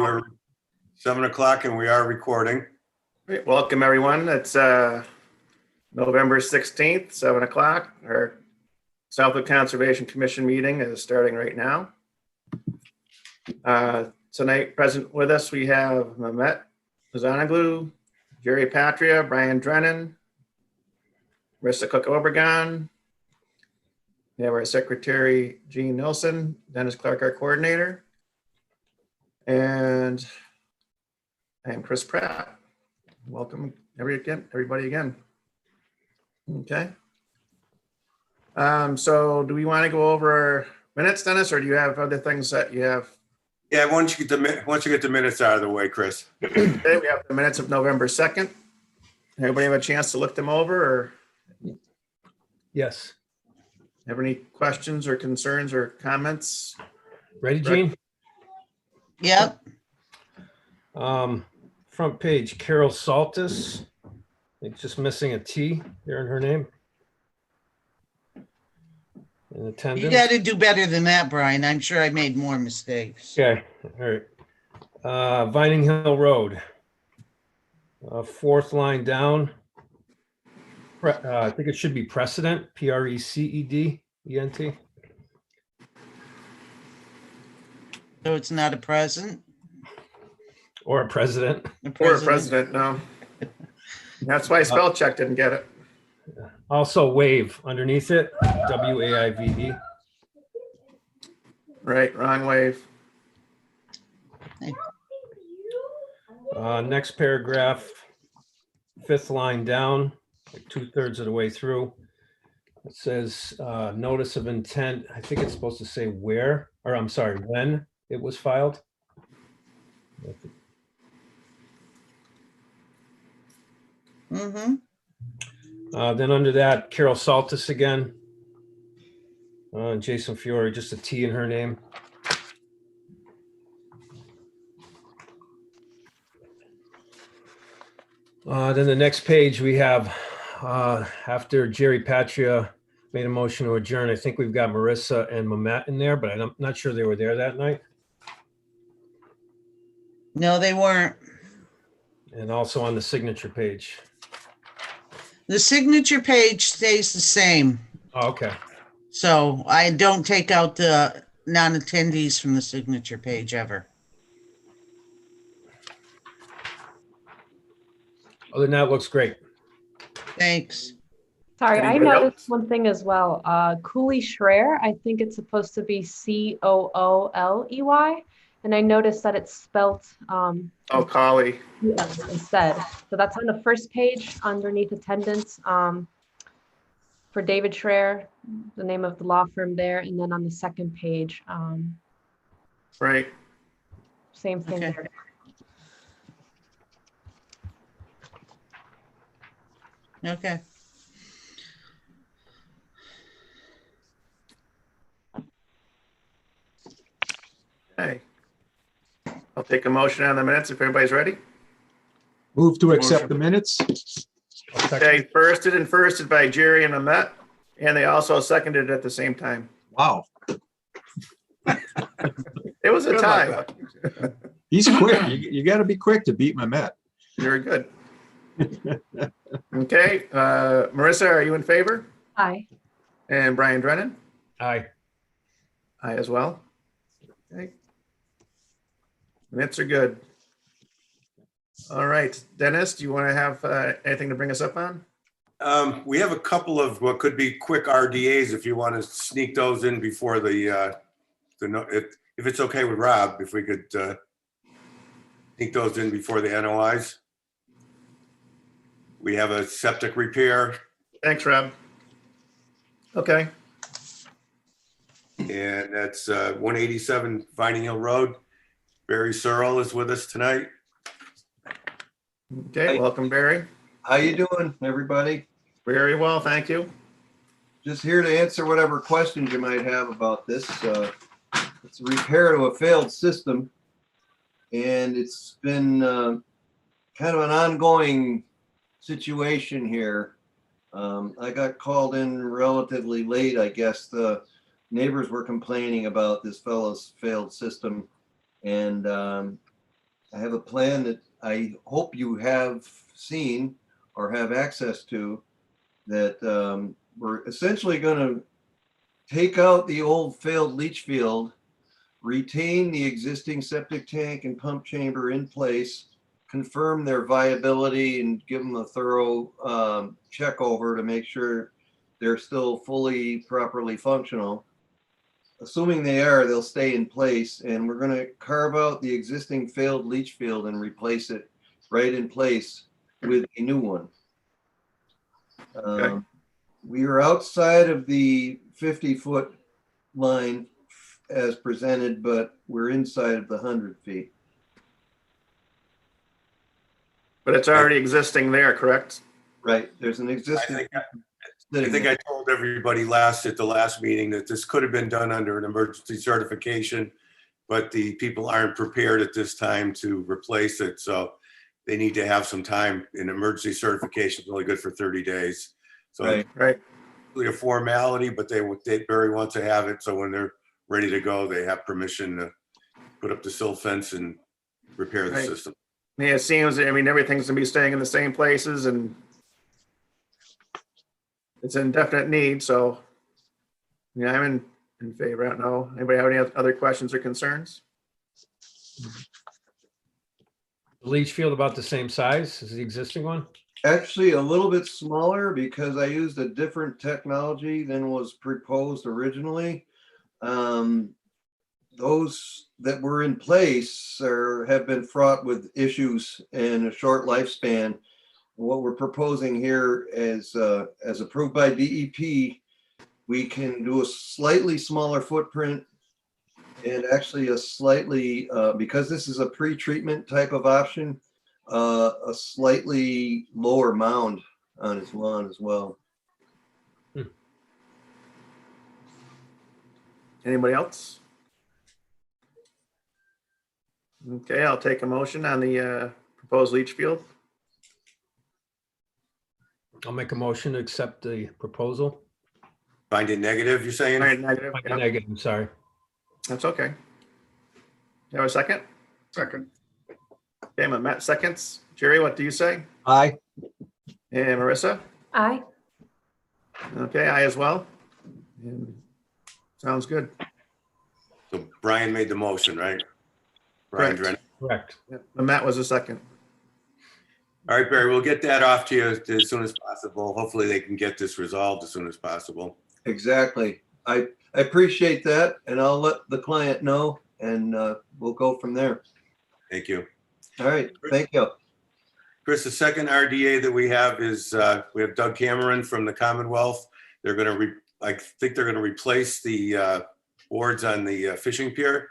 we're 7 o'clock and we are recording. Great. Welcome, everyone. It's November 16th, 7 o'clock. Our Southwood Conservation Commission meeting is starting right now. Tonight, present with us, we have Mehmet Zanoglu, Jerry Patria, Brian Drennan, Marissa Cook-Obregon. We have our secretary, Jean Nilsson, Dennis Clark, our coordinator. And I am Chris Pratt. Welcome everybody again. Okay. So do we want to go over our minutes, Dennis, or do you have other things that you have? Yeah, once you get the minutes out of the way, Chris. Okay, we have the minutes of November 2nd. Everybody have a chance to look them over, or Yes. have any questions or concerns or comments? Ready, Gene? Yep. Front page, Carol Saltis. It's just missing a T there in her name. In You attendance. got to do better than that, Brian. I'm sure I made more mistakes. Okay, all right. Vining Hill Road. Fourth line down. I think it should be Precedent, Precedent. So it's not a present? Or a president. Or a president, no. That's why spell check didn't get it. Also Wave underneath it, WAIVE. Right, wrong wave. Next paragraph, fifth line down, like 2/3 of the way through. It says notice of intent. I think it's supposed to say where, or I'm sorry, when it was filed. Mm-hmm. Then under that, Carol Saltis again. Jason Fiore, just a T in her name. Then the next page we have, after Jerry Patria made a motion to adjourn, I think we've got Marissa and Mehmet in there, but I'm not sure they were there that night. No, they weren't. And also on the signature page. The signature page stays the same. Oh, okay. So I don't take out the non-attendees from the signature page ever. Other than that, looks great. Thanks. Sorry, I Anybody noticed else? one thing as well. Cooley Schreier, I think it's supposed to be Cooley. And I noticed that it's spelt Oh, Collie. yes instead. So that's on the first page underneath attendance for David Schreier, the name of the law firm there. And then on the second page, Right. same thing Okay. there. Okay. Okay. I'll take a motion on the minutes if everybody's ready. Move to accept the minutes. Okay, firsted by Jerry and Mehmet, and they also seconded it at the same time. Wow, It was a Good tie. he's quick. You got to be quick to beat Mehmet. Very good. Okay, Marissa, are you in favor? Aye. And Brian Drennan? Aye. Aye as well. Okay. Minutes are good. All right, Dennis, do you want to have anything to bring us up on? We have a couple of what could be quick RDAs if you want to sneak those in before if it's okay with Rob, if we could sneak those in before the NOIs. We have a septic repair, Thanks, Rob. Okay, and that's 187 Vining Hill Road. Barry Searle is with us tonight. okay, welcome, Barry. How you doing, everybody? Very well, thank you. Just here to answer whatever questions you might have about this. It's a repair to a failed system, and it's been kind of an ongoing situation here. I got called in relatively late, I guess. The neighbors were complaining about this fellow's failed system, and I have a plan that I hope you have seen or have access to, that we're essentially going to take out the old failed leach field, retain the existing septic tank and pump chamber in place, confirm their viability, and give them a thorough check over to make sure they're still fully, properly functional. Assuming they are, they'll stay in place, and we're going to carve out the existing failed leach field and replace it right in place with a new one. Okay. We are outside of the 50-foot line as presented, but we're inside of the 100 feet. But it's already existing there, correct? Right, there's an I existing. think, I sitting think there. I told everybody at the last meeting that this could have been done under an emergency certification, but the people aren't prepared at this time to replace it. So they need to have some time. An emergency certification is only good for 30 days. So Right. Right. it's really a formality, but Barry wants to have it. So when they're ready to go, they have permission to put up the silt fence and repair the Right. system. Yeah, it seems, I mean, everything's gonna be staying in the same places and it's an indefinite need, so yeah, I'm in favor. I don't know. Anybody have any other questions or concerns? The leach field about the same size as the existing one? Actually, a little bit smaller because I used a different technology than was proposed originally. Those that were in place have been fraught with issues and a short lifespan. What we're proposing here is, as approved by DEP, we can do a slightly smaller footprint and actually a slightly, because this is a pre-treatment type of option, a slightly lower mound on his lawn as well. Anybody else? Okay, I'll take a motion on the proposed leach field. I'll make a motion to accept the proposal. Find it negative, you're saying? All right, negative. Like a Yep, negative, I'm sorry. that's okay. You have a second? Second. Okay, Matt seconds. Jerry, what do you say? Aye. And Marissa? Aye. Okay, I as well. And sounds good. So Brian made the motion, right? Brian Correct. Drennan. Correct. Yep, and Matt was a second. All right, Barry, we'll get that off to you as soon as possible. Hopefully they can get this resolved as soon as possible. Exactly. I appreciate that, and I'll let the client know, and we'll go from there. Thank you. All right, thank you. Chris, the second RDA that we have is, we have Doug Cameron from the Commonwealth. They're gonna, I think they're gonna replace the boards on the fishing pier.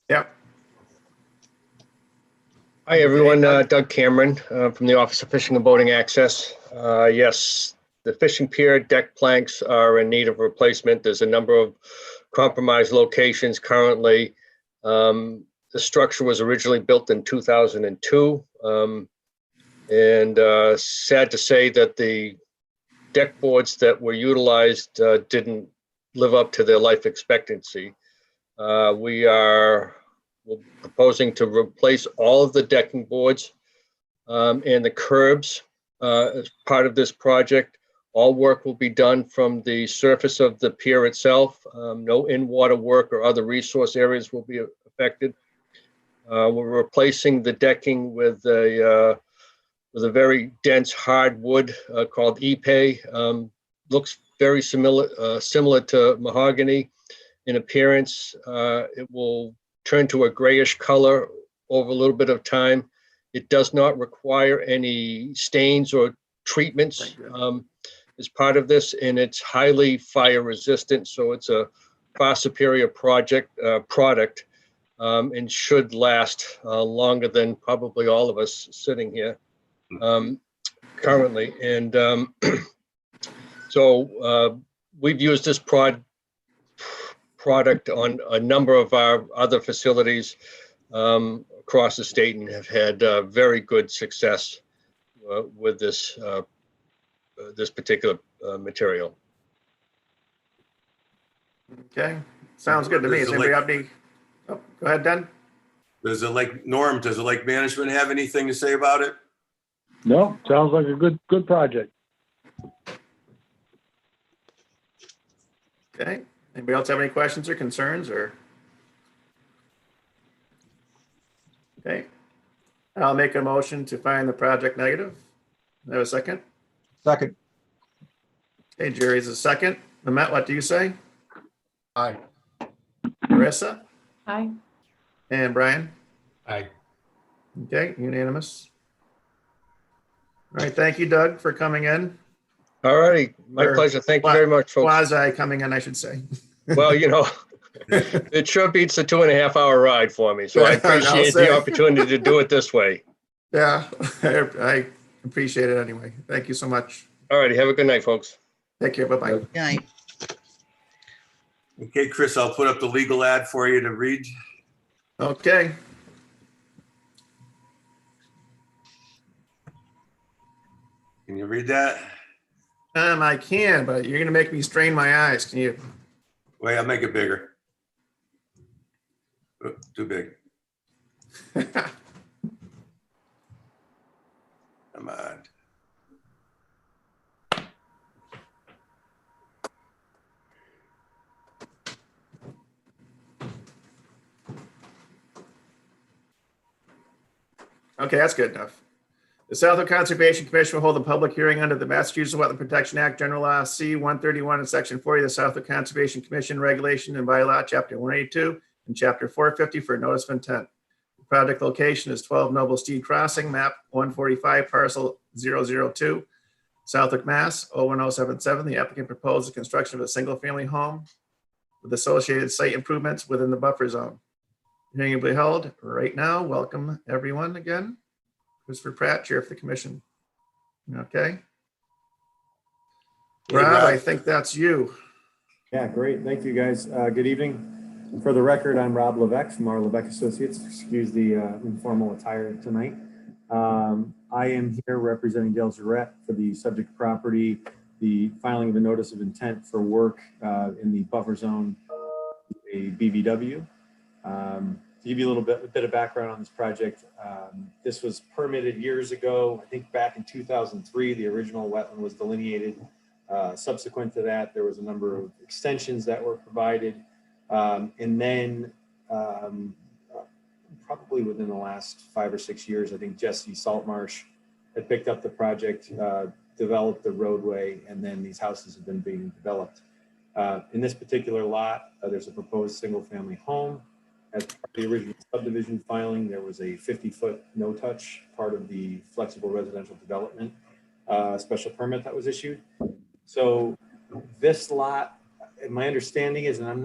Yep. Hi, everyone. Doug Cameron from the Office of Fishing and Boating Access. Yes, the fishing pier deck planks are in need of replacement. There's a number of compromised locations currently. The structure was originally built in 2002. And sad to say that the deck boards that were utilized didn't live up to their life expectancy. We're proposing to replace all of the decking boards and the curbs as part of this project. All work will be done from the surface of the pier itself. No in-water work or other resource areas will be affected. We're replacing the decking with a very dense hardwood called Ipe. Looks very similar to mahogany in appearance. It will turn to a grayish color over a little bit of time. It does not require any stains or treatments as part of this, and it's highly fire resistant. So it's a far superior product and should last longer than probably all of us sitting here currently. And so we've used this product on a number of our other facilities across the state and have had very good success with this particular material. Okay, sounds good to me. Does anybody have any? Oh, go ahead, Dan. Does the Norm, does the Lake Management have anything to say about it? No, sounds like a good project. Okay, anybody else have any questions or concerns or? Okay, I'll make a motion to find the project negative. Have a second? Second. Okay, Jerry's a second. Mamet, what do you say? Aye. Marissa Aye. and Brian? Aye. Okay, unanimous. All right, thank you, Doug, for coming in. All righty, my Or pleasure. Thank you very much, folks. Quasi coming in, I should say. Well, it sure beats the 2.5-hour ride for me, so I Yeah, I'll appreciate say. the opportunity to do it this way. Yeah, I appreciate it anyway. Thank you so much. All righty, have a good night, folks. Take care, bye-bye. Good night. Okay, Chris, I'll put up the legal ad for you to read. Okay. Can you read that? I can, but you're gonna make me strain my eyes. Can you? Wait, I'll make it bigger. Oh, too big. Come on. Okay, that's good enough. The Southwick Conservation Commission will hold a public hearing under the Massachusetts Wetland Protection Act, General Law C 131 and Section 40 of the Southwick Conservation Commission Regulation and Bylaw, Chapter 182 and Chapter 450 for notice of intent. The project location is 12 Noble Steed Crossing, map 145, parcel 002, Southwick, Mass. 01077. The applicant proposed the construction of a single-family home with associated site improvements within the buffer zone. Hearing will be held right now. Welcome, everyone, again. Christopher Pratt, Chair of the Commission. Okay. Hey, Rob, Rob. I think that's you. Yeah, great. Thank you, guys. Good evening. For the record, I'm Rob Levesque from our Levesque Associates. Excuse the informal attire tonight. I am here representing Dale Jarrett for the subject property, the filing of a notice of intent for work in the buffer zone, a BVW. To give you a little bit of background on this project, this was permitted years ago. I think back in 2003, the original wetland was delineated. Subsequent to that, there was a number of extensions that were provided. And then probably within the last 5 or 6 years, I think Jesse Saltmarsh had picked up the project, developed the roadway, and then these houses have been being developed. In this particular lot, there's a proposed single-family home. As part of the original subdivision filing, there was a 50-foot no-touch part of the flexible residential development special permit that was issued. So this lot, my understanding is, and I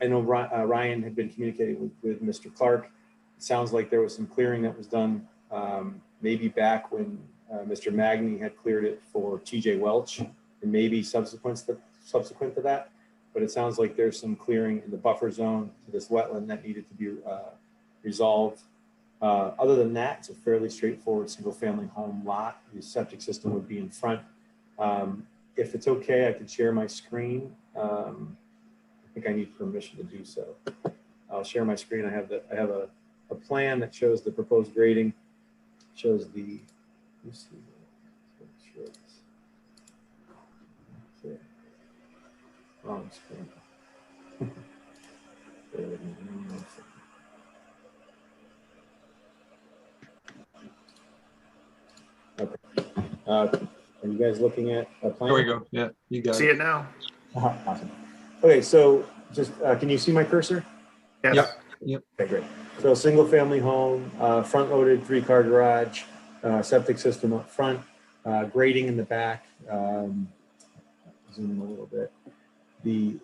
know Ryan had been communicating with Mr. Clark. It sounds like there was some clearing that was done maybe back when Mr. Magny had cleared it for TJ Welch, and maybe subsequent to that. But it sounds like there's some clearing in the buffer zone to this wetland that needed to be resolved. Other than that, it's a fairly straightforward single-family home lot. The septic system would be in front. If it's okay, I could share my screen. I think I need permission to do so. I'll share my screen. I have a plan that shows the proposed grading, shows the. Let's see. Okay. Wrong screen. Okay. Are you guys looking at a plan? There we go. Yeah, you got See it. it now? Awesome. Okay, so just, can you see my cursor? Yes. Yep. Okay, great. So single family home, front loaded 3-car garage, septic system up front, grading in the back. Zoom in a little bit. The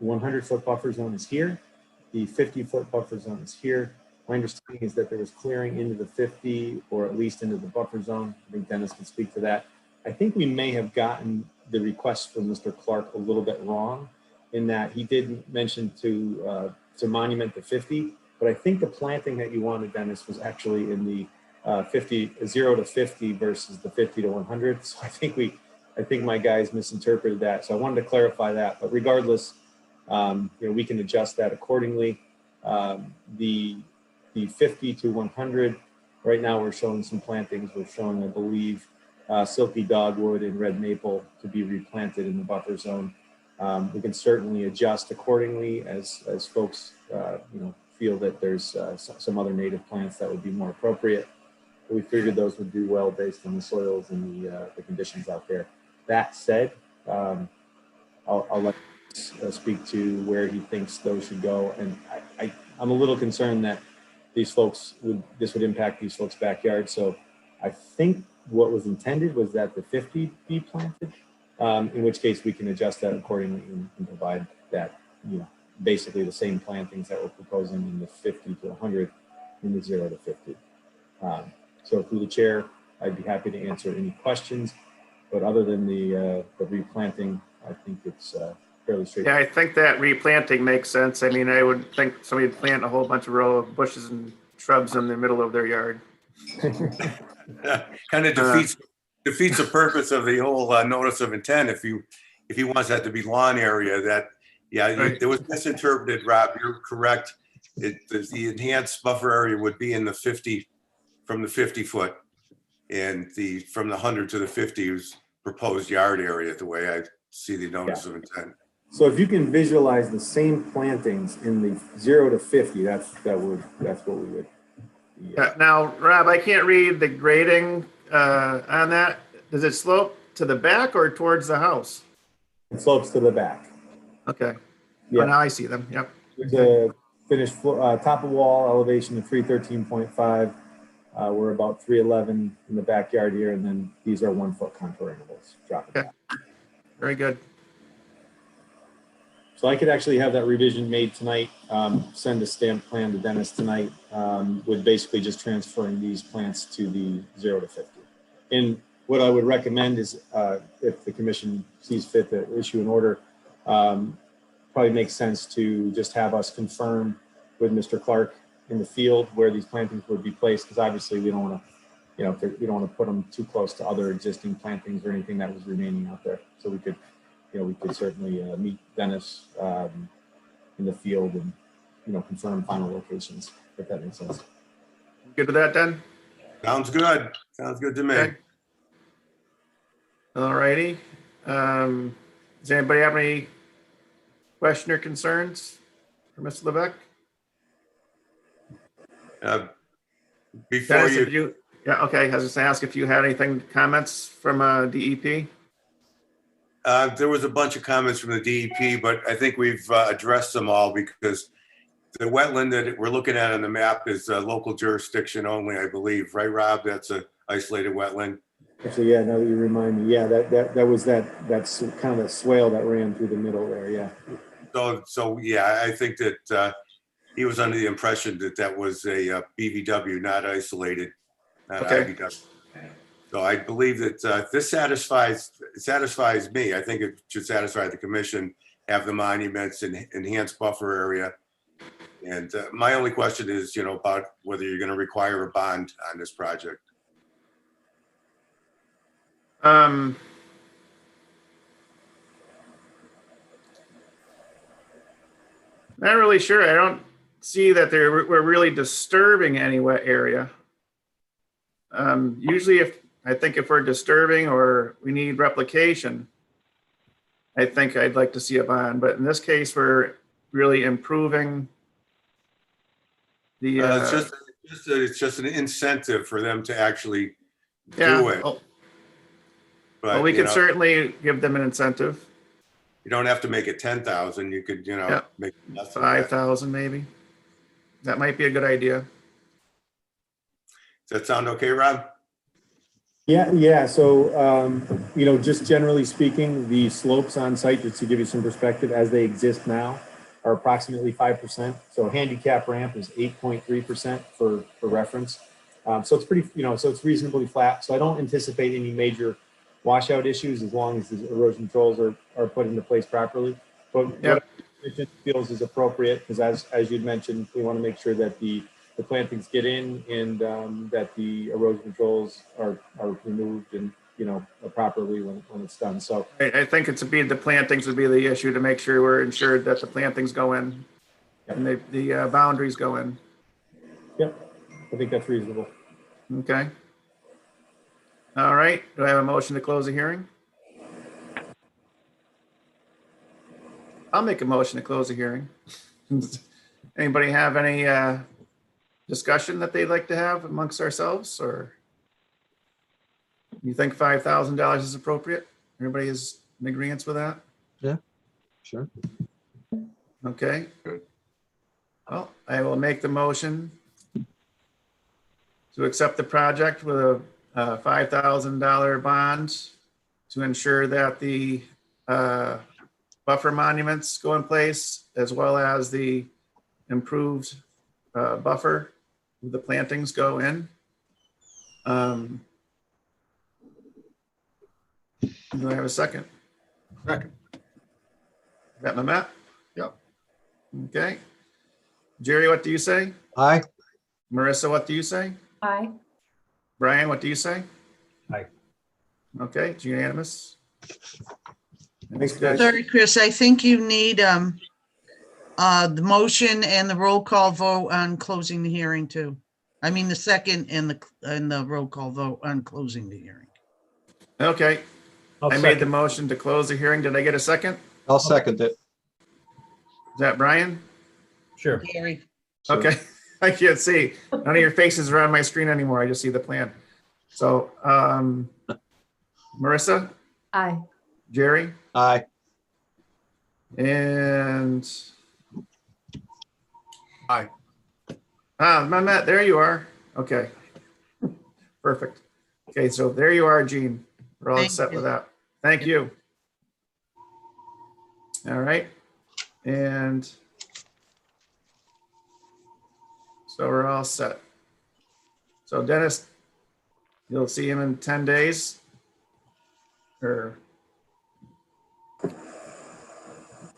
100-foot buffer zone is here. The 50-foot buffer zone is here. My understanding is that there was clearing into the 50 or at least into the buffer zone. I think Dennis can speak to that. I think we may have gotten the request from Mr. Clark a little bit wrong in that he did mention to monument the 50, but I think the planting that you wanted, Dennis, was actually in the 0 to 50 versus the 50 to 100. So I think my guys misinterpreted that. So I wanted to clarify that, but regardless, we can adjust that accordingly. The the 50 to 100, right now we're showing some plantings. We're showing, I believe, silky dogwood and red maple to be replanted in the buffer zone. We can certainly adjust accordingly as folks feel that there's some other native plants that would be more appropriate. We figured those would do well based on the soils and the conditions out there. That said, I'll let speak to where he thinks those should go. And I'm a little concerned that this would impact these folks' backyard. So I think what was intended was that the 50 be planted, in which case we can adjust that accordingly and provide that, basically the same plantings that we're proposing in the 50 to 100 in the 0 to 50. So through the chair, I'd be happy to answer any questions, but other than the replanting, I think it's fairly straightforward. Yeah, I think that replanting makes sense. I mean, I would think somebody would plant a whole bunch of row of bushes and shrubs in the middle of their yard. Kind of defeats the purpose of the whole notice of intent. If he wants that to be lawn area, that Right. it was misinterpreted, Rob. You're correct. The enhanced buffer area would be in the 50, from the 50 foot, and from the 100 to the 50 is proposed yard area. The way I see the notice of intent. So if you can visualize the same plantings in the 0 to 50, that's what we would. Now, Rob, I can't read the grading on that. Does it slope to the back or towards the house? It slopes to the back. Okay. Yeah. Oh, now I see them. Yep. The finished floor, top of wall elevation of 313.5. We're about 311 in the backyard here, and then these are 1 foot contour intervals. Drop it Okay. down. Very good. So I could actually have that revision made tonight, send a stamped plan to Dennis tonight, with basically just transferring these plants to the 0 to 50. And what I would recommend is, if the commission sees fit to issue an order, probably makes sense to just have us confirm with Mr. Clark in the field where these plantings would be placed, because obviously we don't want to, we don't want to put them too close to other existing plantings or anything that was remaining out there. So we could, we could certainly meet Dennis in the field and, confirm final locations, if that makes sense. Good with that, Dan? Sounds good. Sounds good to me. Okay. All righty. Does anybody have any question or concerns for Mr. Levesque? Before Dennis, you, if you, yeah, okay. I was just gonna ask if you had anything, comments from DEP? there was a bunch of comments from the DEP, but I think we've addressed them all because the wetland that we're looking at on the map is local jurisdiction only, I believe, right, Rob? That's a isolated wetland. Actually, yeah, now that you remind me, yeah, that's kind of a swale that ran through the middle there, yeah. So yeah, I think that he was under the impression that that was a BVW, not isolated, not Okay. IBW. So I believe that this satisfies me. I think it should satisfy the commission, have the monuments and enhanced buffer area. And my only question is, about whether you're going to require a bond on this project. Not really sure. I don't see that we're really disturbing any wet area. Usually I think if we're disturbing or we need replication, I think I'd like to see a bond, but in this case, we're really improving the, It's just an incentive for them to actually yeah, do it. well, But we could certainly give them an incentive, you don't have to make it 10,000. You could, Yeah. make it less than that. 5,000 maybe. That might be a good idea. Does that sound okay, Rob? Yeah. So, just generally speaking, the slopes on site, just to give you some perspective, as they exist now, are approximately 5%. So handicap ramp is 8.3% for reference. So it's pretty, so it's reasonably flat. So I don't anticipate any major washout issues as long as the erosion controls are put into place properly. But Yep. what the commission feels is appropriate, because as you'd mentioned, we want to make sure that the plantings get in and that the erosion controls are removed and, properly when it's done. So I think the plantings would be the issue to make sure we're ensured that the plantings go in and the boundaries go in. Yep, I think that's reasonable. Okay. All right, do I have a motion to close the hearing? I'll make a motion to close the hearing. Anybody have any discussion that they'd like to have amongst ourselves, or you think $5,000 is appropriate? Everybody is in agreement with that? Sure. Okay. Good. Well, I will make the motion to accept the project with a $5,000 bond to ensure that the buffer monuments go in place, as well as the improved buffer with the plantings go in. Do I have a second? Second. Got Mehmet? Yep. Okay. Jerry, what do you say? Aye. Marissa, what do you say? Aye. Brian, what do you say? Aye. Okay, it's unanimous. Thanks, guys. Sorry, Chris, I think you need the motion and the roll call vote on closing the hearing too. I mean, the second and the roll call vote on closing the hearing. Okay, I'll I made the second. motion to close the hearing. Did I get a second? I'll second it. Is that Brian? Sure. Gary, Okay, I can't see. None of your faces are on my screen anymore. I just see the plan. So, Marissa, Aye. Jerry, Aye. and Aye. Mehmet, there you are. Okay. Perfect. Okay, so there you are, Gene. We're all Thank set you. with that. Thank you. All right. And so we're all set. So Dennis, you'll see him in 10 days? Or,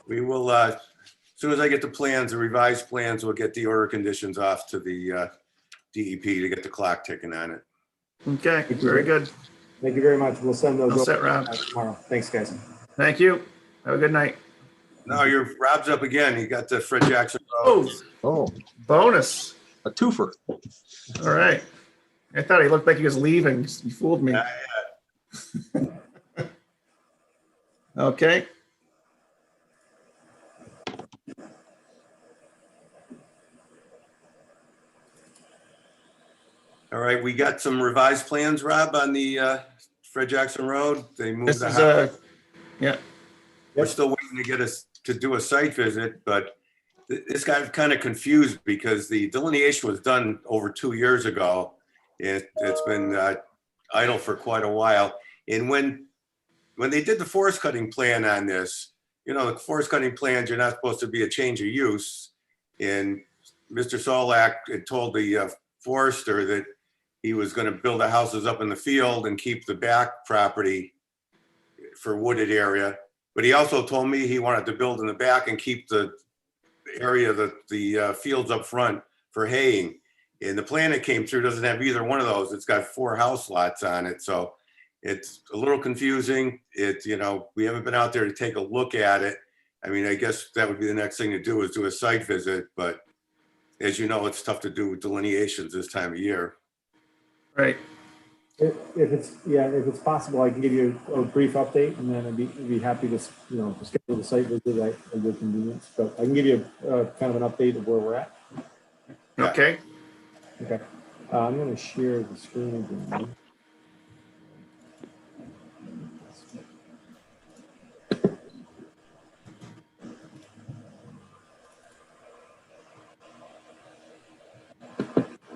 We will, as soon as I get the plans, the revised plans, we'll get the order conditions off to the DEP to get the clock ticking on it. okay, very good. Thank you very much. We'll send those All set, over Rob. tomorrow. Thanks, guys. Thank you. Have a good night. No, Rob's up again. He got the Fred Jackson Oh, Road. Oh, bonus. a twofer. All right. I thought he looked like he was leaving. You fooled me. Okay. All right, we got some revised plans, Rob, on the Fred Jackson Road. They moved This the is house. yeah, We're still waiting to get us to do a site visit, but this got kind of confused because the delineation was done over 2 years ago. It's been idle for quite a while. And when they did the forest cutting plan on this, you know, the forest cutting plans, you're not supposed to be a change of use. And Mr. Solak had told the forester that he was going to build the houses up in the field and keep the back property for wooded area. But he also told me he wanted to build in the back and keep the area, the fields up front for haying. And the plan that came through doesn't have either one of those. It's got 4 house lots on it. So it's a little confusing. You know, we haven't been out there to take a look at it. I mean, I guess that would be the next thing to do is do a site visit. But as you know, it's tough to do delineations this time of year. right. If it's possible, I can give you a brief update, and then I'd be happy to, you know, schedule the site visit at your convenience. But I can give you kind of an update of where we're at. Yeah. Okay. Okay. I'm going to share the screen again.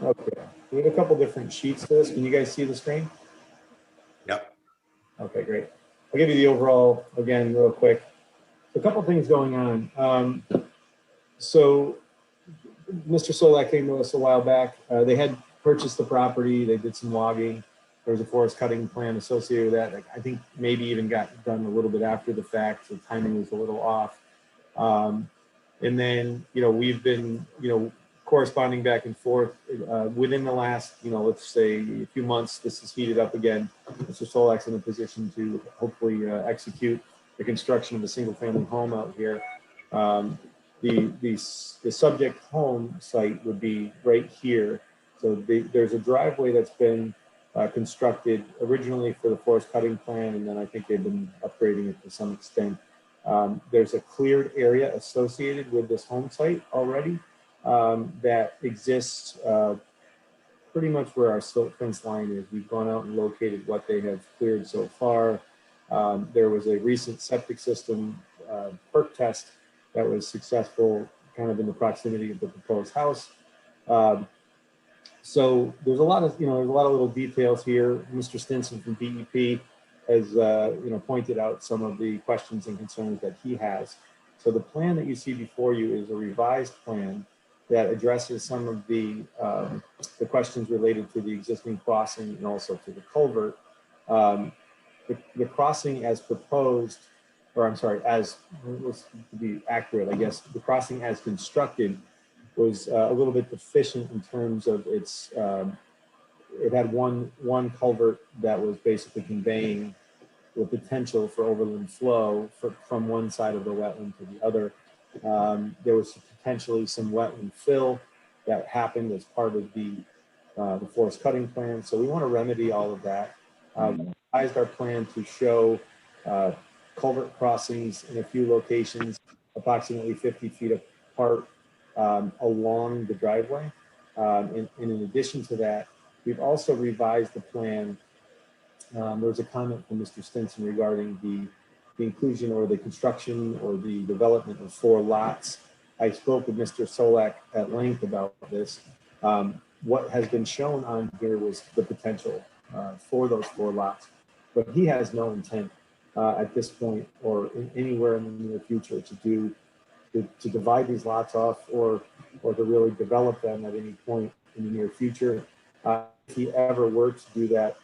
Okay. We have a couple different sheets for this. Can you guys see the screen? Yep. Okay, great. I'll give you the overall again real quick. A couple things going on. So Mr. Solak came to us a while back. They had purchased the property. They did some logging. There was a forest cutting plan associated with that. I think maybe even got done a little bit after the fact. So timing was a little off. And then, you know, we've been, you know, corresponding back and forth within the last, you know, let's say a few months. This is heated up again. Mr. Solak's in a position to hopefully execute the construction of a single family home out here. the subject home site would be right here. So there's a driveway that's been constructed originally for the forest cutting plan, and then I think they've been upgrading it to some extent. There's a cleared area associated with this home site already that exists pretty much where our silt fence line is. We've gone out and located what they have cleared so far. There was a recent septic system perk test that was successful kind of in the proximity of the proposed house. So there's a lot of, there's a lot of little details here. Mr. Stinson from DEP has, pointed out some of the questions and concerns that he has. So the plan that you see before you is a revised plan that addresses some of the questions related to the existing crossing and also to the culvert. The crossing as proposed, or I'm sorry, as, let's be accurate, I guess, the crossing as constructed was a little bit deficient in terms of its, it had one culvert that was basically conveying the potential for overland flow from one side of the wetland to the other. There was potentially some wetland fill that happened as part of the forest cutting plan. So we want to remedy all of that. Revised our plan to show culvert crossings in a few locations, approximately 50 feet apart along the driveway. And in addition to that, we've also revised the plan. There was a comment from Mr. Stinson regarding the inclusion or the construction or the development of 4 lots. I spoke with Mr. Solak at length about this. What has been shown on here was the potential for those 4 lots, but he has no intent at this point or anywhere in the near future to divide these lots off or to really develop them at any point in the near future. If he ever were to do that,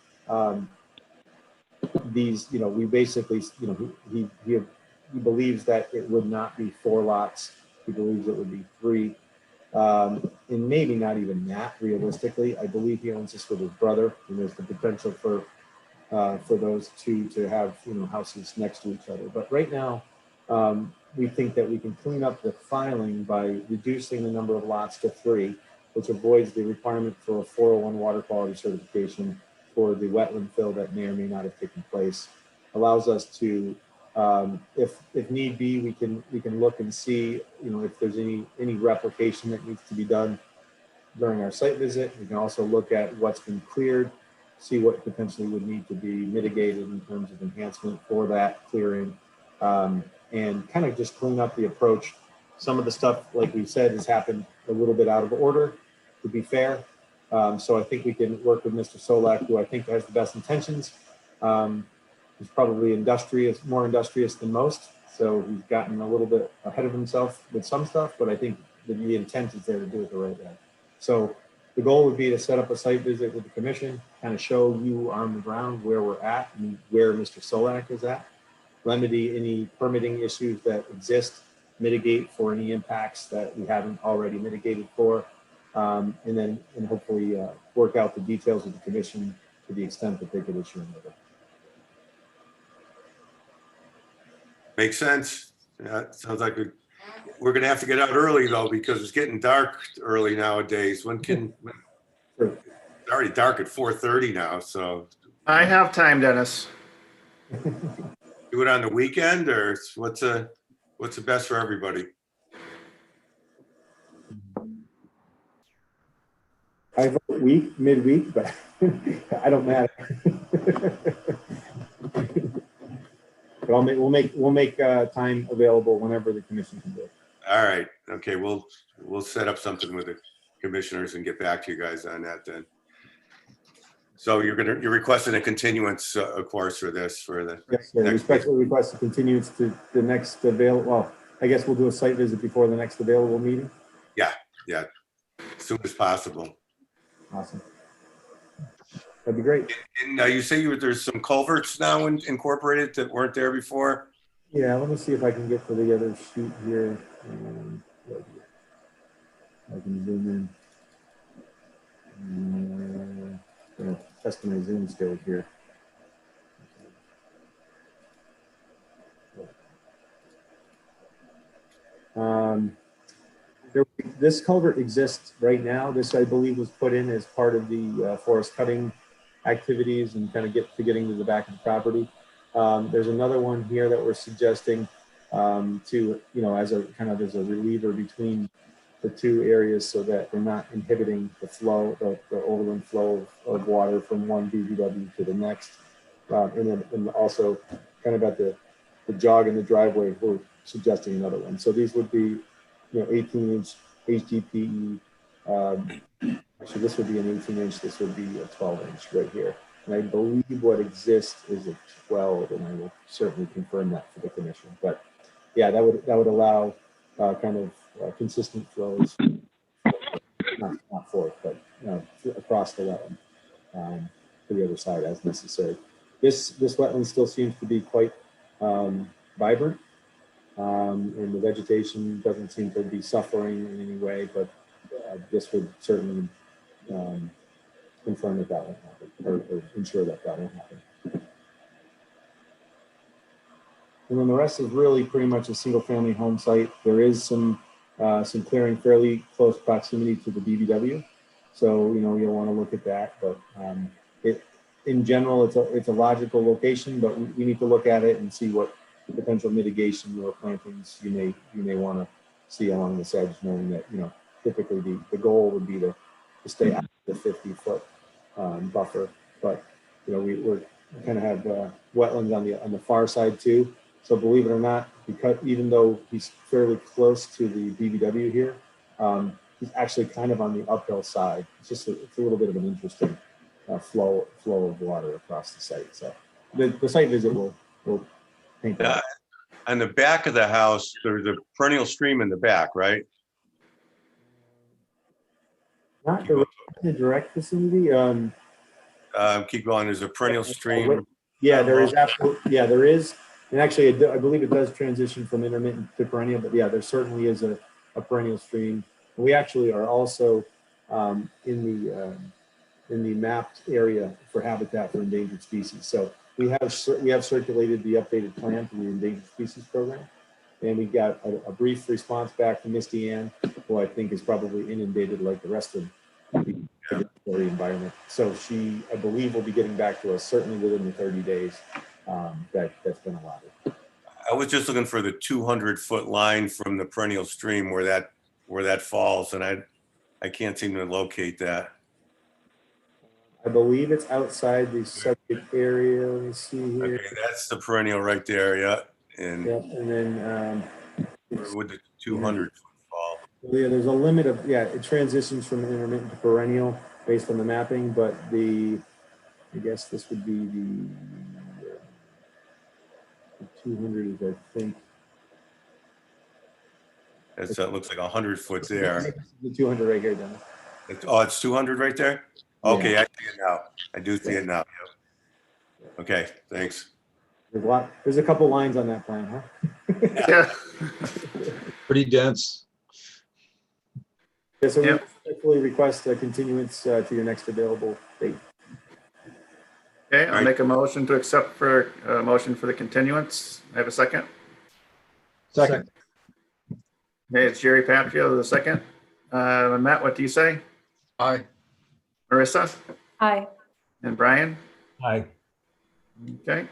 we basically, he believes that it would not be 4 lots. He believes it would be 3. And maybe not even that realistically. I believe he owns this with his brother, and there's the potential for those two to have, houses next to each other. But right now, we think that we can clean up the filing by reducing the number of lots to 3, which avoids the requirement for a 401 water quality certification for the wetland fill that may or may not have taken place. Allows us to, if need be, we can look and see, if there's any replication that needs to be done during our site visit. We can also look at what's been cleared, see what potentially would need to be mitigated in terms of enhancement for that clearing, and kind of just clean up the approach. Some of the stuff, like we said, has happened a little bit out of order, to be fair. So I think we can work with Mr. Solak, who I think has the best intentions. He's probably more industrious than most. So he's gotten a little bit ahead of himself with some stuff, but I think the intent is there to do it the right way. So the goal would be to set up a site visit with the commission, kind of show you on the ground where we're at and where Mr. Solak is at, remedy any permitting issues that exist, mitigate for any impacts that we haven't already mitigated for, and hopefully work out the details with the commission to the extent that they could issue another. Makes sense. Yeah, sounds like we're gonna have to get out early though, because it's getting dark early nowadays. It's already dark at 4:30 now, so. I have time, Dennis. Do it on the weekend, or what's the best for everybody? I vote midweek, but I don't matter. But we'll make time available whenever the commission can do it. All right. Okay. We'll set up something with the commissioners and get back to you guys on that then. So you're requesting a continuance, of course, for this for the. Yes, sir. Respectfully request a continuance to the next available. Well, I guess we'll do a site visit before the next available meeting. Yeah. As soon as possible. Awesome. That'd be great. And you say there's some culverts now incorporated that weren't there before? Yeah, let me see if I can get to the other sheet here. I can zoom in. Gonna test my zoom skills here. this culvert exists right now. This, I believe, was put in as part of the forest cutting activities and kind of getting to the back of the property. There's another one here that we're suggesting to, as a kind of as a reliever between the two areas so that we're not inhibiting the flow, the overland flow of water from one BVW to the next. And also kind of at the jog in the driveway, we're suggesting another one. So these would be, 18-inch HDPE. Actually, this would be an 18-inch. This would be a 12-inch right here. And I believe what exists is a 12, and I will certainly confirm that for the commission. But yeah, that would allow kind of consistent flows, not forth, but across the wetland to the other side as necessary. This wetland still seems to be quite vibrant, and the vegetation doesn't seem to be suffering in any way, but this would certainly confirm that won't happen, or ensure that won't happen. And then the rest is really pretty much a single-family home site. There is some clearing fairly close proximity to the BVW, so you'll want to look at that. But in general, it's a logical location, but we need to look at it and see what potential mitigation or plantings you may want to see along this edge, knowing that typically the goal would be to stay out of the 50-foot buffer. But we're kind of have wetlands on the far side too. So believe it or not, because even though he's fairly close to the BVW here, he's actually kind of on the uphill side. It's a little bit of an interesting flow of water across the site. So the site visit will paint that. On the back of the house, there's a perennial stream in the back, right? Not the direct vicinity. Keep going. There's a perennial stream. Yeah, there is absolutely. Yeah, there is. And actually, I believe it does transition from intermittent to perennial, but yeah, there certainly is a perennial stream. We actually are also in the mapped area for habitat for endangered species. So we have circulated the updated plan for the endangered species program, and we got a brief response back from Misty Ann, who I think is probably inundated like the rest of the environment. So she, I believe, will be getting back to us certainly within the 30 days. That's been allotted. I was just looking for the 200-foot line from the perennial stream where that falls, and I can't seem to locate that. I believe it's outside the subject area. Let me see here. Okay, that's the perennial right there, yeah. And Yep, and then where would the 200-foot fall? yeah, there's a limit of it transitions from intermittent to perennial based on the mapping, but I guess this would be the 200 is, I think. That looks like 100-foot there. The 200 right here, Dennis. It's 200 right there? Okay, yeah. I see it now. I do see it now. Yep. Okay, thanks. There's a couple lines on that plan, huh? Yeah. Pretty dense. Yeah, so we respectfully request a continuance to your next available date. Okay, I'll make a motion to accept for a motion for the continuance. I have a second. Second. Okay, it's Jerry Patria, the second. Matt, what do you say? Aye. Marissa Hi. and Brian? Aye. Okay.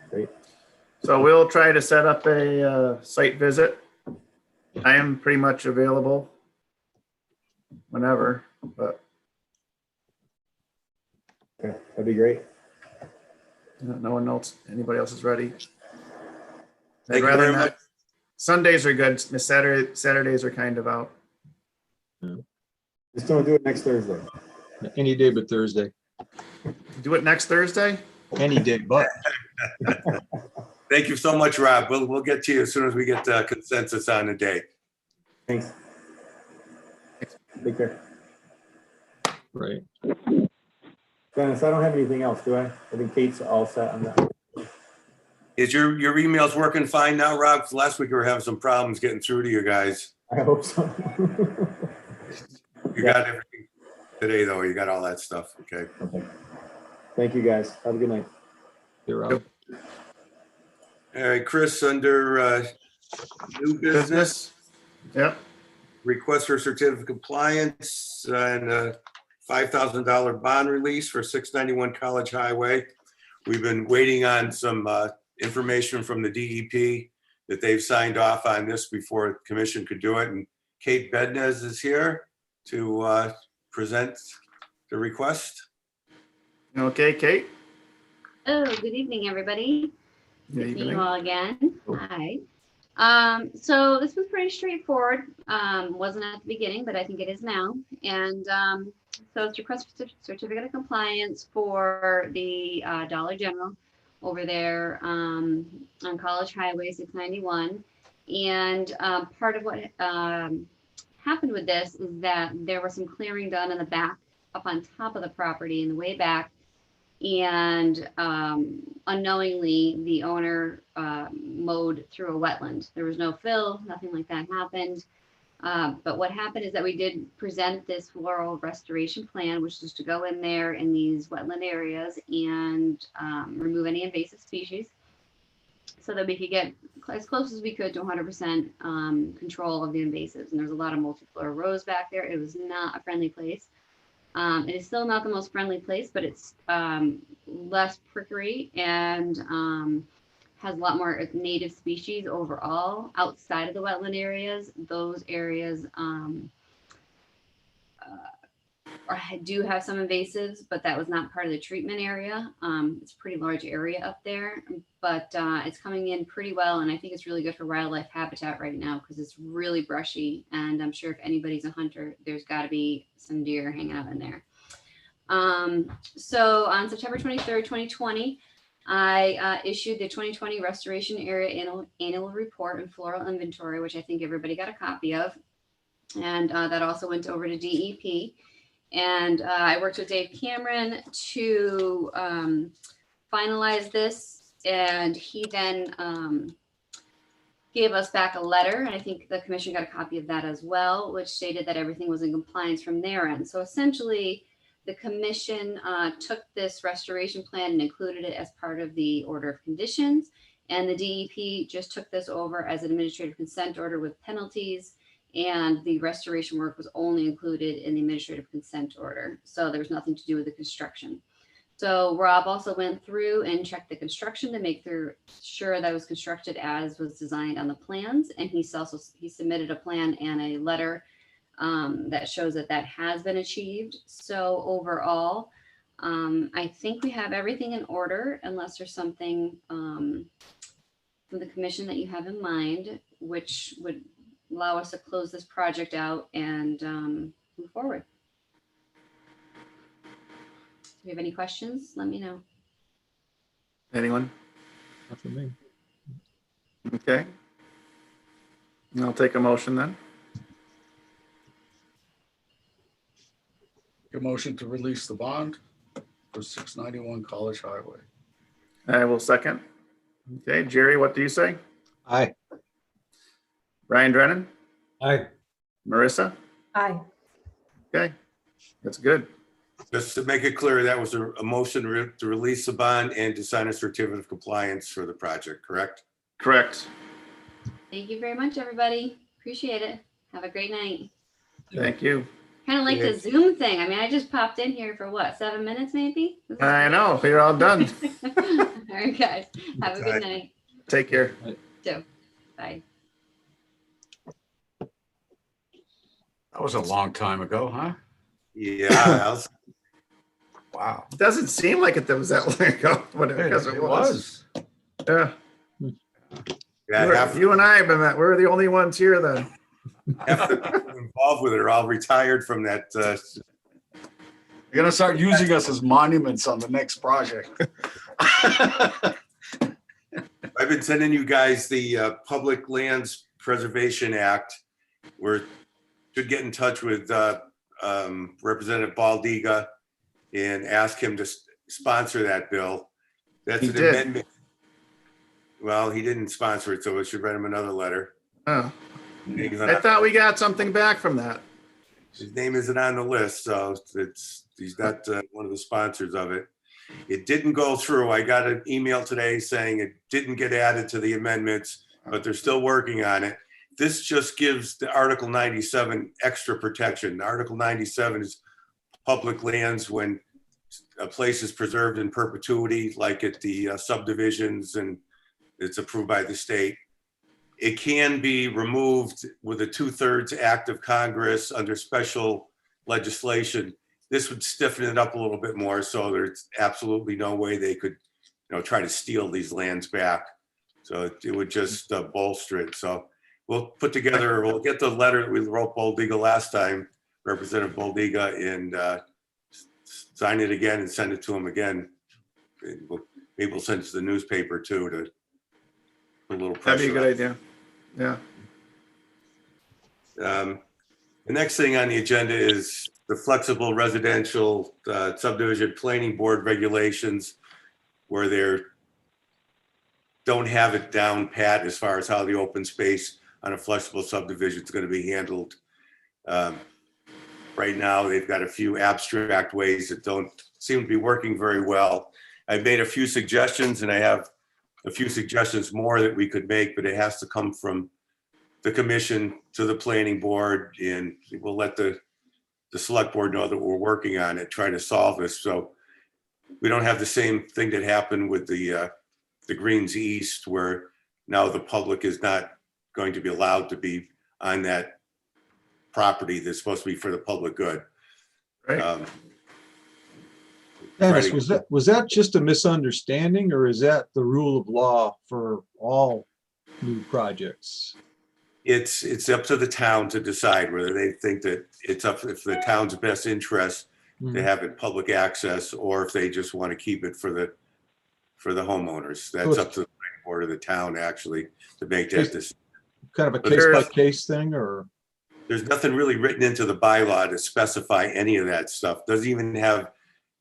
Great. So we'll try to set up a site visit. I am pretty much available whenever, but Okay, that'd be great. no one else, anybody else is ready. Thank you I'd rather very not. much. Sundays are good. Saturdays are kind of out. Just don't do it next Thursday. Any day but Thursday. Do it next Thursday? Any day but. Thank you so much, Rob. We'll get to you as soon as we get consensus on the date. Thanks. Take care. Right. Dennis, I don't have anything else, do I? I think Kate's all set on that. Is your emails working fine now, Rob? 'Cause last week we were having some problems getting through to you guys. I hope so. You got everything today, though. You got all that stuff. Okay. Okay. Thank you, guys. Have a good night. You're up. All right, Chris, under New business, Yep. request for certificate of compliance and a $5,000 bond release for 691 College Highway. We've been waiting on some information from the DEP that they've signed off on this before the commission could do it. And Kate Bednez is here to present the request. Okay, Kate? Oh, good evening, everybody. Good Good to see evening. you all again. Cool. Hi. So this was pretty straightforward. Wasn't at the beginning, but I think it is now. And so it's request for certificate of compliance for the Dollar General over there on College Highway 691. And part of what happened with this is that there was some clearing done in the back, up on top of the property in the way back. And unknowingly, the owner mowed through a wetland. There was no fill, nothing like that happened. But what happened is that we did present this floral restoration plan, which is to go in there in these wetland areas and remove any invasive species so that we could get as close as we could to 100% control of the invasives. And there's a lot of multiflora rose back there. It was not a friendly place. It is still not the most friendly place, but it's less prickly and has a lot more native species overall outside of the wetland areas. Those areas do have some invasives, but that was not part of the treatment area. It's a pretty large area up there, but it's coming in pretty well. And I think it's really good for wildlife habitat right now because it's really brushy. And I'm sure if anybody's a hunter, there's got to be some deer hanging out in there. So on September 23rd, 2020, I issued the 2020 Restoration Area Annual Report and Floral Inventory, which I think everybody got a copy of. And that also went over to DEP. And I worked with Dave Cameron to finalize this. And he then gave us back a letter. And I think the commission got a copy of that as well, which stated that everything was in compliance from their end. So essentially, the commission took this restoration plan and included it as part of the order of conditions. And the DEP just took this over as an administrative consent order with penalties. And the restoration work was only included in the administrative consent order. So there was nothing to do with the construction. So Rob also went through and checked the construction to make sure that it was constructed as was designed on the plans. And he submitted a plan and a letter that shows that that has been achieved. So overall, I think we have everything in order unless there's something from the commission that you have in mind, which would allow us to close this project out and move forward. If you have any questions, let me know. Anyone? Not for me. Okay. I'll take a motion then. A motion to release the bond for 691 College Highway. I will second. Okay, Jerry, what do you say? Aye. Brian Drennan? Aye. Marissa? Aye. Okay, that's good. Just to make it clear, that was a motion to release the bond and to sign a certificate of compliance for the project, correct? Correct. Thank you very much, everybody. Appreciate it. Have a great night. Thank you. Kind of like the Zoom thing. I mean, I just popped in here for what, 7 minutes maybe? I know, you're all done. All right, guys. Have a good night. Take care. Too. Bye. That was a long time ago, huh? Yeah. Wow. It doesn't seem like it was that long ago, but because it was. Yeah. Yeah, You and I have been met. We're the only ones here then. half the people involved with it are all retired from that. You're gonna start using us as monuments on the next project. I've been sending you guys the Public Lands Preservation Act. We should get in touch with Representative Baldiga and ask him to sponsor that bill. That's He an did. amendment. Well, he didn't sponsor it, so we should write him another letter. Oh, He's I thought we got something back from that. His name isn't on the list, so he's not one of the sponsors of it. It didn't go through. I got an email today saying it didn't get added to the amendments but they're still working on it. This just gives the Article 97 extra protection. Article 97 is public lands when a place is preserved in perpetuity, like at the subdivisions, and it's approved by the state. It can be removed with a 2/3 act of Congress under special legislation. This would stiffen it up a little bit more, so there's absolutely no way they could, try to steal these lands back. So it would just bolster it. So we'll get the letter that we wrote Boldiga last time, Representative Boldiga, and sign it again and send it to him again. Maybe we'll send it to the newspaper too to put a little pressure. That'd be a good idea. Yeah. The next thing on the agenda is the flexible residential subdivision planning board regulations, where they don't have it down pat as far as how the open space on a flexible subdivision is going to be handled. Right now, they've got a few abstract ways that don't seem to be working very well. I've made a few suggestions, and I have a few suggestions more that we could make, but it has to come from the commission to the planning board, and we'll let the select board know that we're working on it, trying to solve this. So we don't have the same thing that happened with the Greens East, where now the public is not going to be allowed to be on that property that's supposed to be for the public good. Right. Dennis, was that just a misunderstanding, or is that the rule of law for all new projects? It's up to the town to decide whether they think that it's up for the town's best interest to have it public access, or if they just want to keep it for the homeowners. That's up to the planning board of the town actually to make that decision. Kind of a case by case thing, or? There's nothing really written into the bylaw to specify any of that stuff. Doesn't even have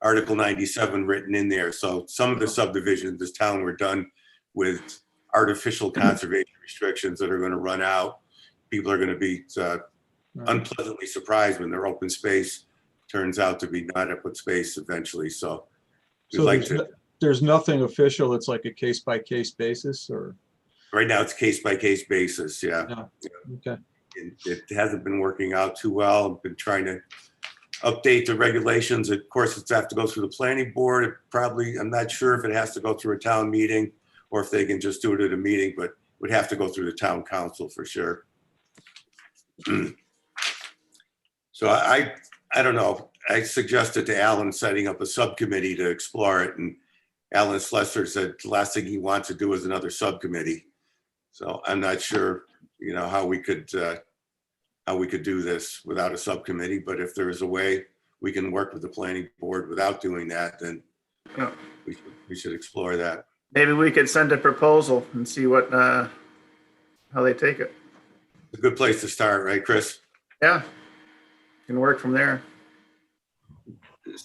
Article 97 written in there. So some of the subdivisions in this town were done with artificial conservation restrictions that are going to run out. People are going to be unpleasantly surprised when their open space turns out to be not open space eventually. So there's nothing official. It's like a case by case basis, or? Right now it's case by case basis. Yeah. Okay. It hasn't been working out too well. I've been trying to update the regulations. Of course, it's have to go through the planning board. I'm not sure if it has to go through a town meeting or if they can just do it at a meeting, but would have to go through the town council for sure. So I don't know. I suggested to Alan setting up a subcommittee to explore it, and Alan Slessor said the last thing he wants to do is another subcommittee. So I'm not sure, how we could do this without a subcommittee, but if there is a way we can work with the planning board without doing that, then we should explore that. Maybe we could send a proposal and see what, how they take it. It's a good place to start, right, Chris? Yeah, can work from there.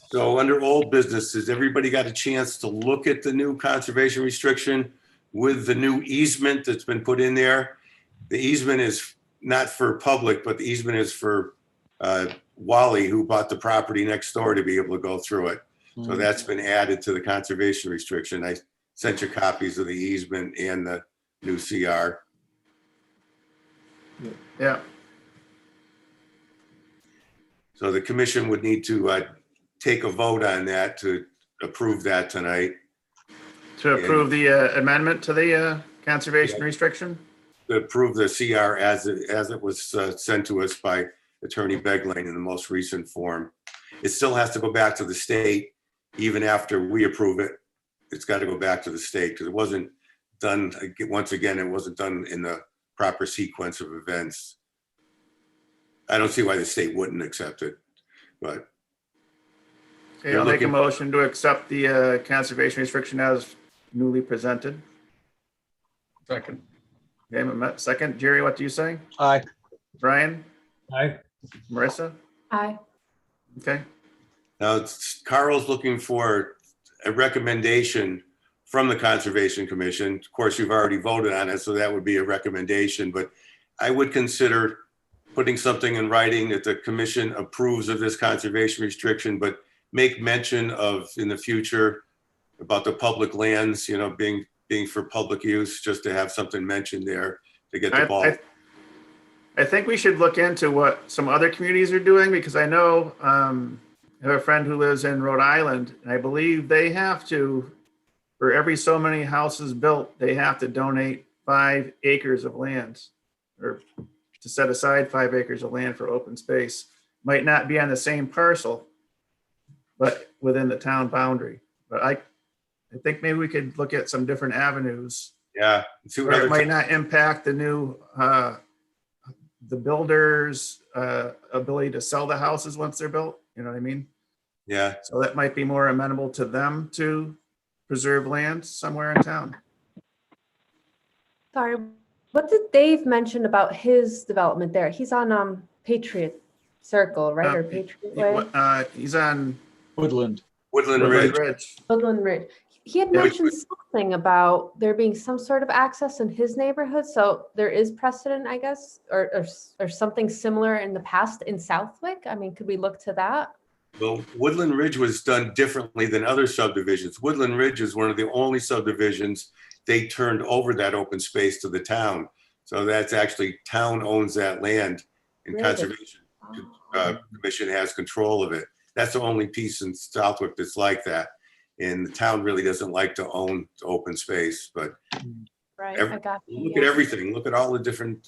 So under old businesses, everybody got a chance to look at the new conservation restriction with the new easement that's been put in there. The easement is not for public, but the easement is for Wally, who bought the property next door, to be able to go through it. So that's been added to the conservation restriction. I sent you copies of the easement and the new CR. Yeah. So the commission would need to take a vote on that to approve that tonight. To approve the amendment to the conservation restriction? To approve the CR as it was sent to us by Attorney Begling in the most recent form. It still has to go back to the state, even after we approve it. It's got to go back to the state because it wasn't done, once again, it wasn't done in the proper sequence of events. I don't see why the state wouldn't accept it, but. Okay, I'll make a motion to accept the conservation restriction as newly presented. Second. Okay, Mehmet, second. Jerry, what do you say? Aye. Brian? Aye. Marissa? Aye. Okay. Now, Carl's looking for a recommendation from the Conservation Commission. Of course, you've already voted on it, so that would be a recommendation, but I would consider putting something in writing that the commission approves of this conservation restriction, but make mention of in the future about the public lands, being being for public use, just to have something mentioned there to get the ball. I think we should look into what some other communities are doing, because I know I have a friend who lives in Rhode Island, and I believe they have to, for every so many houses built, they have to donate 5 acres of land, or to set aside 5 acres of land for open space. Might not be on the same parcel, but within the town boundary. But I think maybe we could look at some different avenues. Yeah. See what Where it other might not impact the new, the builders' ability to sell the houses once they're built. You know what I mean? Yeah. So that might be more amenable to them to preserve land somewhere in town. Sorry, what did Dave mention about his development there? He's on Patriot Circle, right? Or Patriot Way? He's on Woodland. Woodland Ridge. Woodland Ridge. He had Yeah, mentioned something about there being some sort of access in his neighborhood. So there is precedent, I guess, or something similar in the past in Southwick. I mean, could we look to that? Well, Woodland Ridge was done differently than other subdivisions. Woodland Ridge is one of the only subdivisions they turned over that open space to the town. So that's actually, town owns that land, and Really? Conservation Commission has control of it. That's the only piece in Southwick that's like that. And the town really doesn't like to own open space, but Right, I got you. look at everything. Look at all the different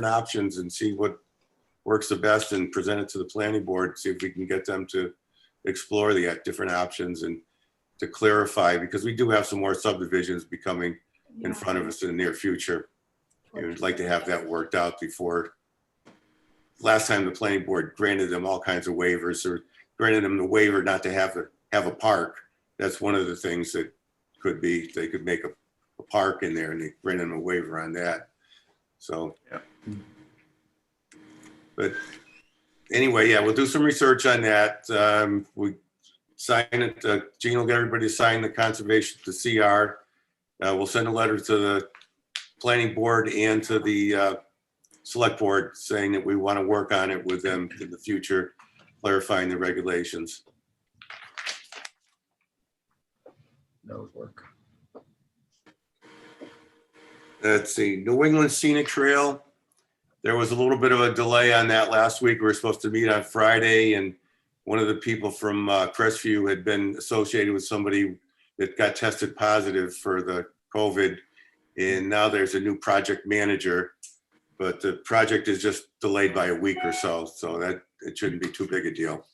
options and see what works the best, and present it to the planning board. See if we can get them to explore the different options and to clarify, because we do have some more subdivisions becoming in front of us in the near future. We'd like to have that worked out before. Last time the planning board granted them all kinds of waivers, or granted them the waiver not to have a park. That's one of the things that could be, they could make a park in there, and they granted them a waiver on that. So, yeah. But anyway, yeah, we'll do some research on that. We sign it, Gene will get everybody to sign the conservation, the CR. We'll send a letter to the planning board and to the select board saying that we want to work on it with them in the future, clarifying the regulations. Those work. Let's see, New England Scenic Trail. There was a little bit of a delay on that last week. We were supposed to meet on Friday, and one of the people from Crestview had been associated with somebody that got tested positive for the COVID. And now there's a new project manager, but the project is just delayed by a week or so. So that it shouldn't be too big a deal,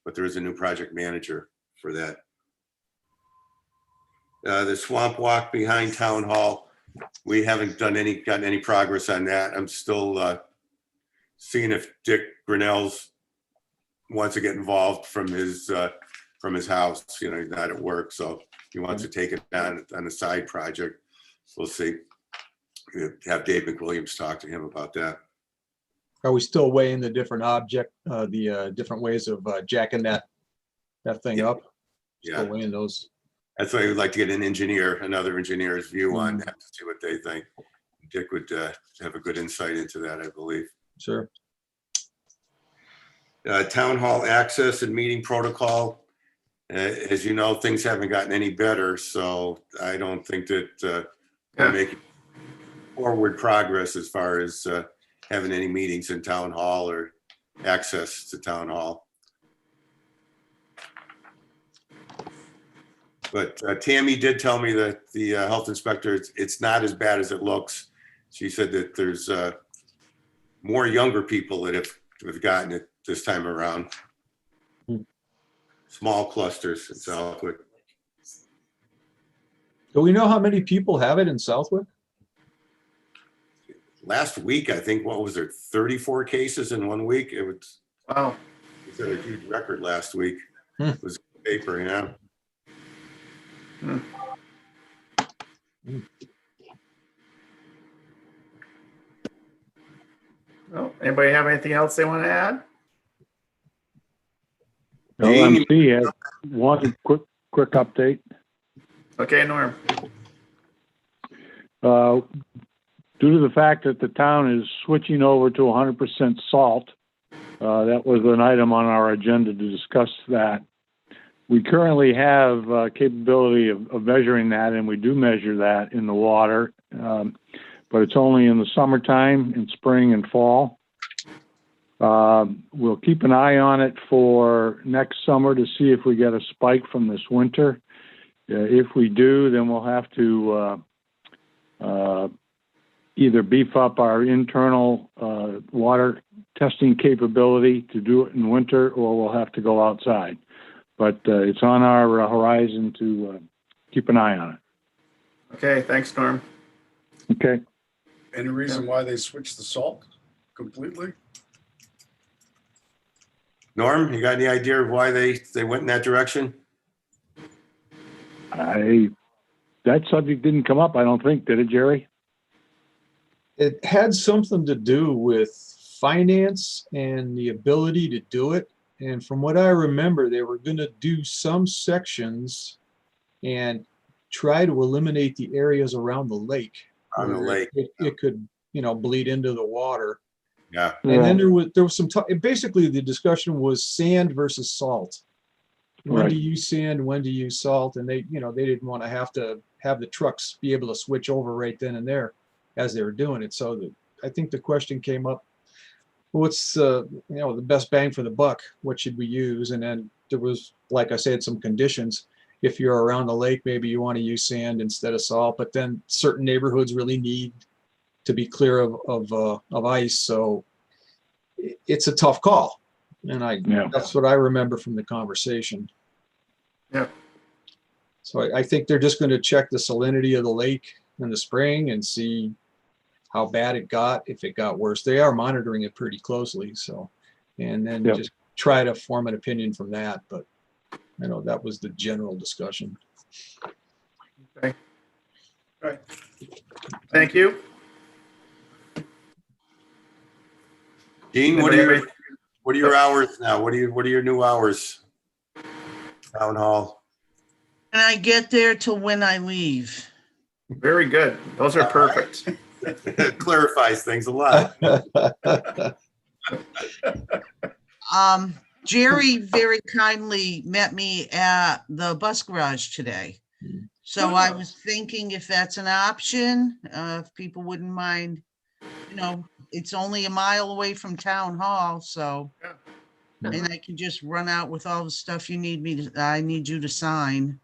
but there is a new project manager for that. The Swamp Walk behind Town Hall. We haven't gotten any progress on that. I'm still seeing if Dick Grinnell's wants to get involved from his house. You know, he's not at work, so he wants to take it on a side project. We'll see. We'll have Dave McWilliams talk to him about that. Are we still weighing the different different ways of jacking that thing up? Yeah. Still weighing those. That's why I would like to get another engineer's view on that, to see what they think. Dick would have a good insight into that, I believe. Sure. Town hall access and meeting protocol. As you know, things haven't gotten any better, so I don't think that we're making forward progress as far as having any meetings in town hall or access to town hall. But Tammy did tell me that the health inspector, it's not as bad as it looks. She said that there's more younger people that have gotten it this time around. Small clusters in Southwick. Do we know how many people have it in Southwick? Last week, I think, what was there, 34 cases in 1 week? It was, wow. It was a huge record last week. It was in the paper, yeah. Well, anybody have anything else they want to add? LMC has one quick update. Okay, Norm. Due to the fact that the town is switching over to 100% salt, that was an item on our agenda to discuss that. we currently have capability of measuring that, and we do measure that in the water. But it's only in the summertime, in spring and fall. We'll keep an eye on it for next summer to see if we get a spike from this winter. If we do, then we'll have to either beef up our internal water testing capability to do it in winter, or we'll have to go outside. But it's on our horizon to keep an eye on it. Okay, thanks, Norm. Okay. Any reason why they switched the salt completely? Norm, you got any idea of why they went in that direction? That subject didn't come up, I don't think, did it, Jerry? It had something to do with finance and the ability to do it. And from what I remember, they were going to do some sections and try to eliminate the areas around the lake. On the where lake. It could, bleed into the water. Yeah. And then there was some talk. Basically, the discussion was sand versus salt. When Right. do you use sand? When do you use salt? And they didn't want to have the trucks be able to switch over right then and there as they were doing it. So I think the question came up: what's the best bang for the buck? What should we use? And then there was, like I said, some conditions. If you're around the lake, maybe you want to use sand instead of salt. But then certain neighborhoods really need to be clear of ice. So it's a tough call. And that's what I remember from the conversation. Yeah. So I think they're just going to check the salinity of the lake in the spring and see how bad it got, if it got worse. They are monitoring it pretty closely. So, and then just try to form an opinion from that. But that was the general discussion. Okay. All right. Thank you. Dean, what are your hours now? What are your new hours? Town hall. And I get there till when I leave. Very good. Those are perfect. Clarifies things a lot. Jerry very kindly met me at the bus garage today. So I was thinking if that's an option, if people wouldn't mind, it's only a mile away from town hall, so. And I can just run out with all the stuff I need you to sign.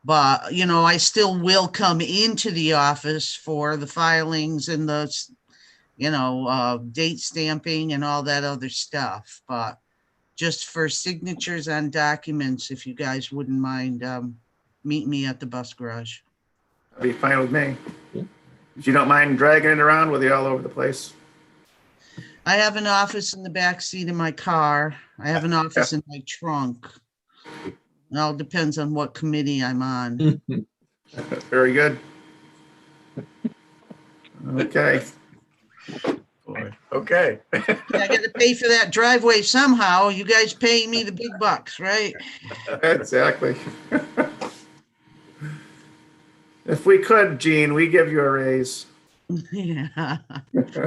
But, I still will come into the office for the filings and the, date stamping and all that other stuff. But just for signatures on documents, if you guys wouldn't mind, meet me at the bus garage. That'd be fine with me. If you don't mind dragging it around with you all over the place. I have an office in the back seat of my car. I have an office in my trunk. It all depends on what committee I'm on. Very good. Okay. Boy. Okay. I got to pay for that driveway somehow. You guys paying me the big bucks, right? Exactly. If we could, Gene, we give you a raise. Yeah,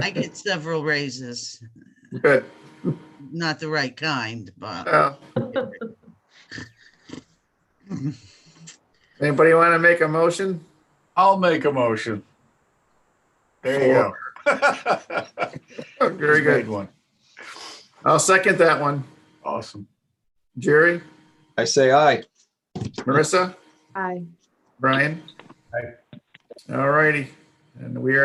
I get several raises. Good. Not the right kind, but. Anybody want to make a motion? I'll make a motion. There you go. Very good. One. I'll second that one. Awesome. Jerry? I say aye. Marissa? Aye. Brian? Aye. All righty. And we are